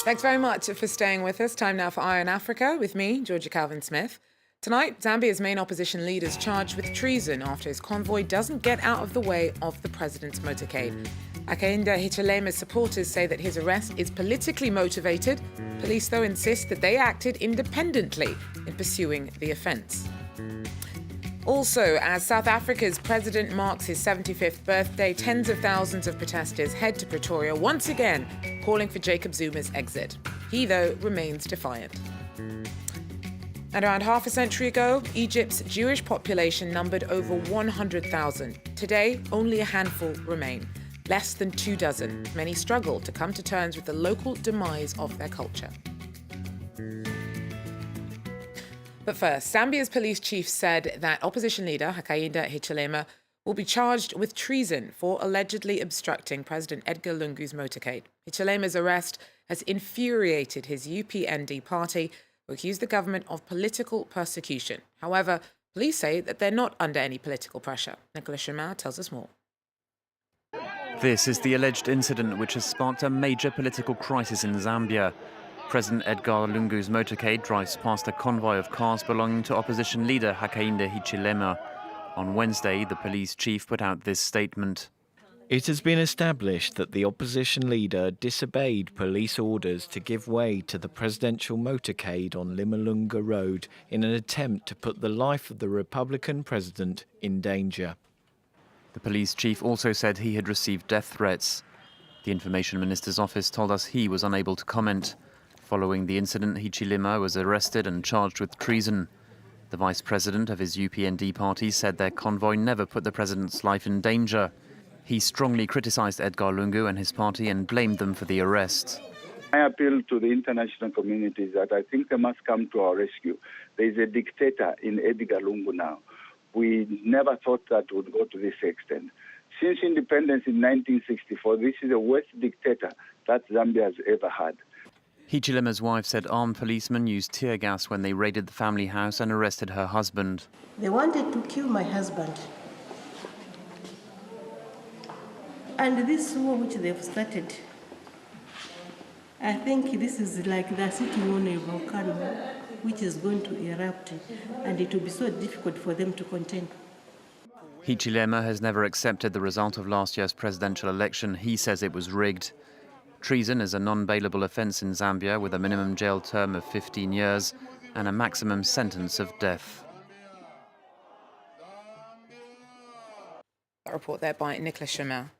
Thanks very much for staying with us. Time now for Eye on Africa with me, Georgia Calvin-Smith. Tonight, Zambia's main opposition leader is charged with treason after his convoy doesn't get out of the way of the president's motorcade. Hakainde Hichilema's supporters say that his arrest is politically motivated. Police, though, insist that they acted independently in pursuing the offence. Also, as South Africa's president marks his 75th birthday, tens of thousands of protesters head to Pretoria once again, calling for Jacob Zuma's exit. He, though, remains defiant. And around half a century ago, Egypt's Jewish population numbered over 100,000. Today, only a handful remain, less than 24. Many struggle to come to terms with the local demise of their culture. But first, Zambia's police chief said that opposition leader Hakainde Hichilema will be charged with treason for allegedly obstructing President Edgar Lungu's motorcade. Hichilema's arrest has infuriated his UPND party, who accused the government of political persecution. However, police say that they're not under any political pressure. Nicolas Chemin tells us more. This is the alleged incident which has sparked a major political crisis in Zambia. President Edgar Lungu's motorcade drives past a convoy of cars belonging to opposition leader Hakainde Hichilema. On Wednesday, the police chief put out this statement. It has been established that the opposition leader disobeyed police orders to give way to the presidential motorcade on Limulunga Road in an attempt to put the life of the Republican president in danger. The police chief also said he had received death threats. The Information Minister's office told us he was unable to comment. Following the incident, Hichilema was arrested and charged with treason. The vice president of his UPND party said their convoy never put the president's life in danger. He strongly criticized Edgar Lungu and his party and blamed them for the arrest. I appeal to the international community that I think they must come to our rescue. There is a dictator in Edgar Lungu now. We never thought that would go to this extent. Since independence in 1964, this is the worst dictator that Zambia has ever had. Hichilema's wife said armed policemen used tear gas when they raided the family house and arrested her husband. They wanted to kill my husband. And this war which they've started, I think this is like they're sitting on a volcano which is going to erupt, and it will be so difficult for them to contain. Hichilema has never accepted the result of last year's presidential election. He says it was rigged. Treason is a non-bailable offence in Zambia with a minimum jail term of 15 years and a maximum sentence of death. A report there by Nicolas Chemin.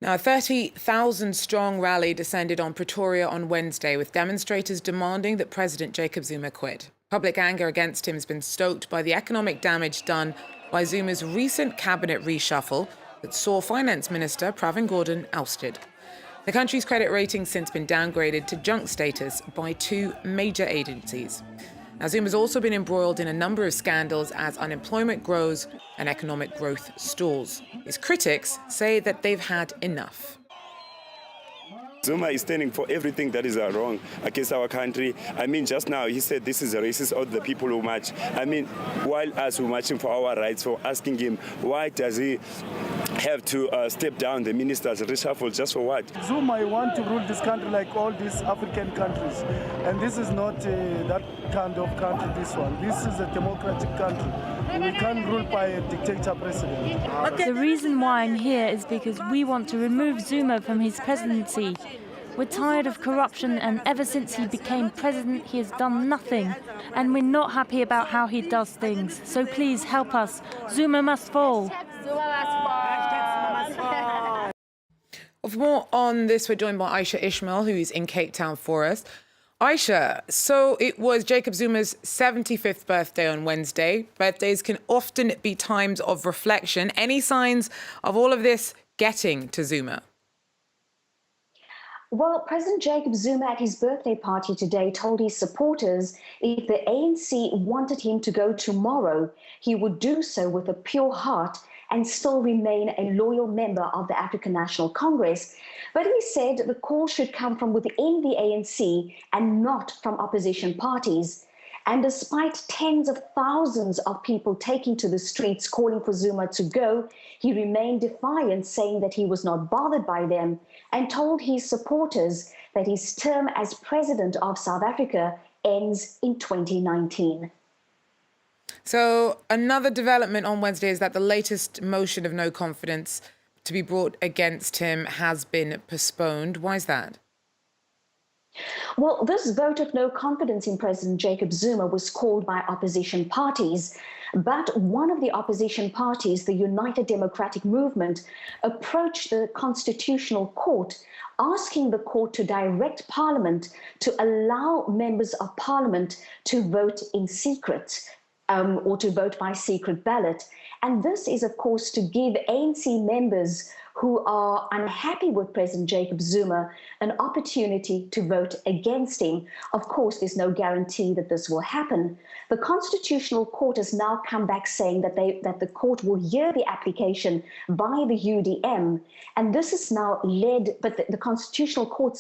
Now, a 30,000-strong rally descended on Pretoria on Wednesday, with demonstrators demanding that President Jacob Zuma quit. Public anger against him has been stoked by the economic damage done by Zuma's recent cabinet reshuffle that saw Finance Minister Pravin Gordhan ousted. The country's credit rating has since been downgraded to junk status by two major agencies. Now, Zuma's also been embroiled in a number of scandals as unemployment grows and economic growth stalls. His critics say that they've had enough. Zuma is standing for everything that is wrong against our country. I mean, just now he said this is a racist of the people who march. I mean, while us were marching for our rights, for asking him, why does he have to step down the minister's reshuffle, just for what? Zuma want to rule this country like all these African countries. And this is not that kind of country, this one. This is a democratic country. We can't rule by a dictator president. The reason why I'm here is because we want to remove Zuma from his presidency. We're tired of corruption, and ever since he became president, he has done nothing. And we're not happy about how he does things. So please help us. Zuma must fall. For more on this, we're joined by Aisha Ismail, who is in Cape Town for us. Aisha, so it was Jacob Zuma's 75th birthday on Wednesday. Birthdays can often be times of reflection. Any signs of all of this getting to Zuma? Well, President Jacob Zuma at his birthday party today told his supporters if the ANC wanted him to go tomorrow, he would do so with a pure heart and still remain a loyal member of the African National Congress. But he said the call should come from within the ANC and not from opposition parties. And despite tens of thousands of people taking to the streets calling for Zuma to go, he remained defiant, saying that he was not bothered by them, and told his supporters that his term as president of South Africa ends in 2019. So another development on Wednesday is that the latest motion of no confidence to be brought against him has been postponed. Why is that? Well, this vote of no confidence in President Jacob Zuma was called by opposition parties, but one of the opposition parties, the United Democratic Movement, approached the Constitutional Court, asking the court to direct Parliament to allow members of Parliament to vote in secret, or to vote by secret ballot. And this is, of course, to give ANC members who are unhappy with President Jacob Zuma an opportunity to vote against him. Of course, there's no guarantee that this will happen. The Constitutional Court has now come back saying that the court will hear the application by the UDM, and this is now led, but the Constitutional Court,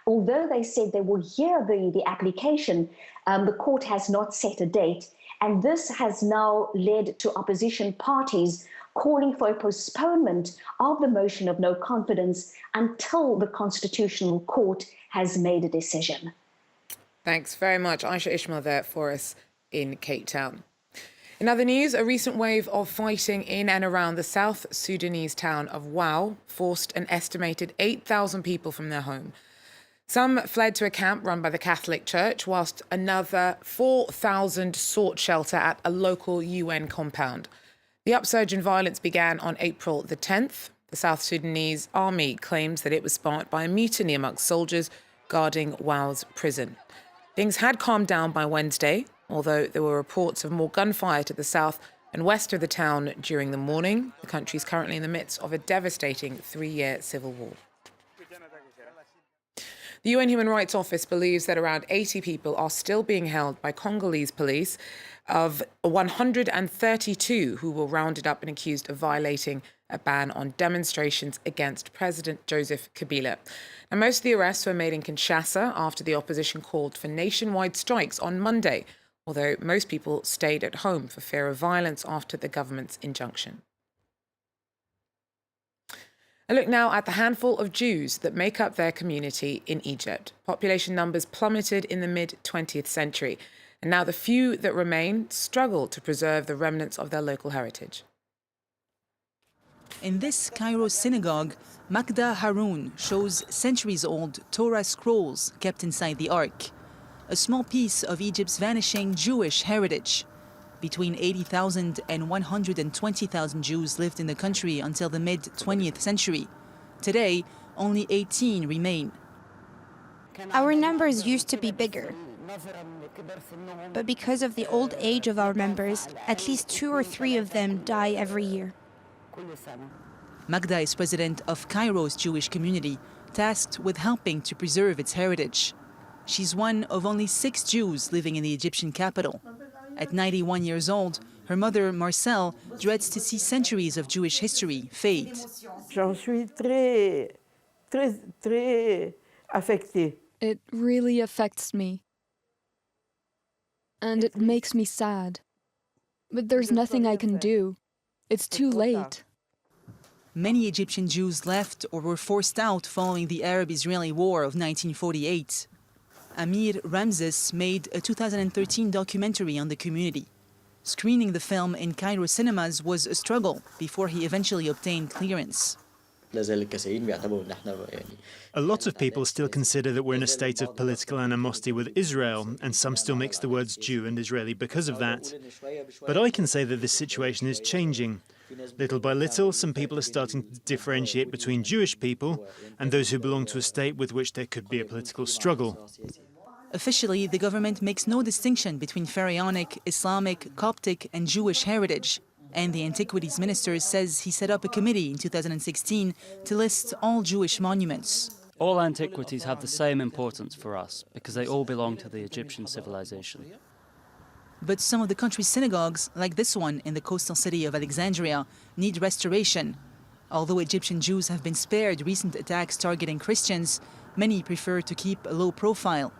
although they said they will hear the application, the court has not set a date. And this has now led to opposition parties calling for a postponement of the motion of no confidence until the Constitutional Court has made a decision. Thanks very much. Aisha Ishmael there for us in Cape Town. In other news, a recent wave of fighting in and around the South Sudanese town of Wau forced an estimated 8,000 people from their home. Some fled to a camp run by the Catholic Church, whilst another 4,000 sought shelter at a local UN compound. The upsurge in violence began on April the 10th. The South Sudanese army claims that it was sparked by a mutiny amongst soldiers guarding Wau's prison. Things had calmed down by Wednesday, although there were reports of more gunfire to the south and west of the town during the morning. The country is currently in the midst of a devastating 3-year civil war. The UN Human Rights Office believes that around 80 people are still being held by Congolese police, of 132 who were rounded up and accused of violating a ban on demonstrations against President Joseph Kabila. Now, most of the arrests were made in Kinshasa after the opposition called for nationwide strikes on Monday, although most people stayed at home for fear of violence after the government's injunction. A look now at the handful of Jews that make up their community in Egypt. Population numbers plummeted in the mid-20th century, and now the few that remain struggle to preserve the remnants of their local heritage. In this Cairo synagogue, Magda Haroun shows centuries-old Torah scrolls kept inside the Ark, a small piece of Egypt's vanishing Jewish heritage. Between 80,000 and 120,000 Jews lived in the country until the mid-20th century. Today, only 18 remain. Our numbers used to be bigger. But because of the old age of our members, at least 2 or 3 of them die every year. Magda is president of Cairo's Jewish community, tasked with helping to preserve its heritage. She's one of only 6 Jews living in the Egyptian capital. At 91 years old, her mother, Marcel, dreads to see centuries of Jewish history fade. J'en suis très affectée. It really affects me. And it makes me sad. But there's nothing I can do. It's too late. Many Egyptian Jews left or were forced out following the Arab-Israeli War of 1948. Amir Ramses made a 2013 documentary on the community. Screening the film in Cairo cinemas was a struggle before he eventually obtained clearance. A lot of people still consider that we're in a state of political animosity with Israel, and some still mix the words Jew and Israeli because of that. But I can say that this situation is changing. Little by little, some people are starting to differentiate between Jewish people and those who belong to a state with which there could be a political struggle. Officially, the government makes no distinction between Pharaonic, Islamic, Coptic and Jewish heritage. And the Antiquities Minister says he set up a committee in 2016 to list all Jewish monuments. All antiquities have the same importance for us because they all belong to the Egyptian civilization. But some of the country's synagogues, like this one in the coastal city of Alexandria, need restoration. Although Egyptian Jews have been spared recent attacks targeting Christians, many prefer to keep a low profile.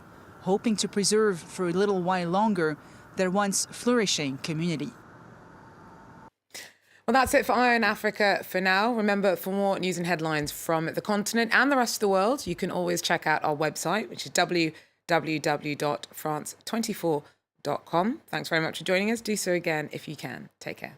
hoping to preserve for a little while longer their once flourishing community. Well, that's it for Eye on Africa for now. Remember, for more news and headlines from the continent and the rest of the world, you can always check out our website, which is www.france24.com. Thanks very much for joining us. Do so again if you can. Take care.